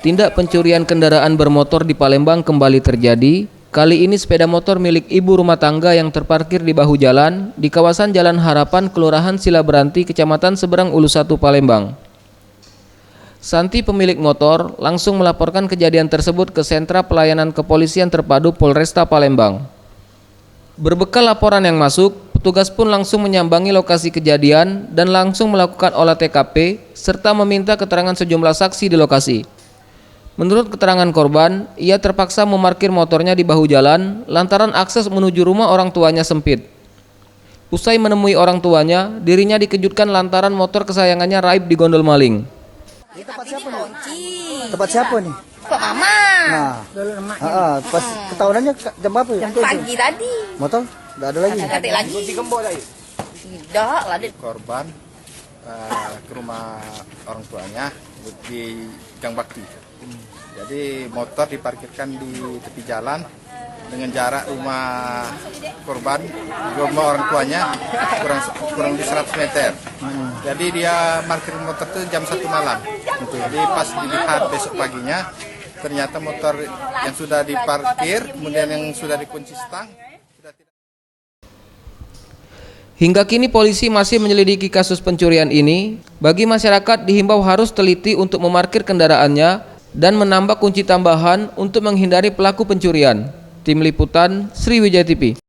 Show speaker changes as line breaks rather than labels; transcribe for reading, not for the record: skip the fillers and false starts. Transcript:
Tindak pencurian kendaraan bermotor di Palembang kembali terjadi. Kali ini sepeda motor milik ibu rumah tangga yang terparkir di bahu jalan di kawasan Jalan Harapan, Kelurahan Silaberanti, Kecamatan Seberang Ulu 1, Palembang. Santi pemilik motor langsung melaporkan kejadian tersebut ke Sentra Pelayanan Kepolisian Terpadu Polresta Palembang. Berbekal laporan yang masuk, petugas pun langsung menyambangi lokasi kejadian dan langsung melakukan olah TKP serta meminta keterangan sejumlah saksi di lokasi. Menurut keterangan korban, ia terpaksa memarkir motornya di bahu jalan lantaran akses menuju rumah orang tuanya sempit. Usai menemui orang tuanya, dirinya dikejutkan lantaran motor kesayangannya raib digondol maling.
Ini tempat siapa nih? Tempat siapa nih?
Tempat mama.
Nah, pas ketahuannya jam berapa ya?
Jam pagi tadi.
Motor? Nggak ada lagi?
Ada lagi. Tidak, lah.
Korban ke rumah orang tuanya di Gang Bakti. Jadi motor diparkirkan di tepi jalan dengan jarak rumah korban ke rumah orang tuanya kurang di 100 meter. Jadi dia parkir motor itu jam 1 malam. Jadi pas dilihat besok paginya ternyata motor yang sudah diparkir kemudian yang sudah dikunci stang sudah tidak.
Hingga kini polisi masih menyelidiki kasus pencurian ini. Bagi masyarakat dihimbau harus teliti untuk memarkir kendaraannya dan menambah kunci tambahan untuk menghindari pelaku pencurian. Tim Liputan Sriwijaya TV.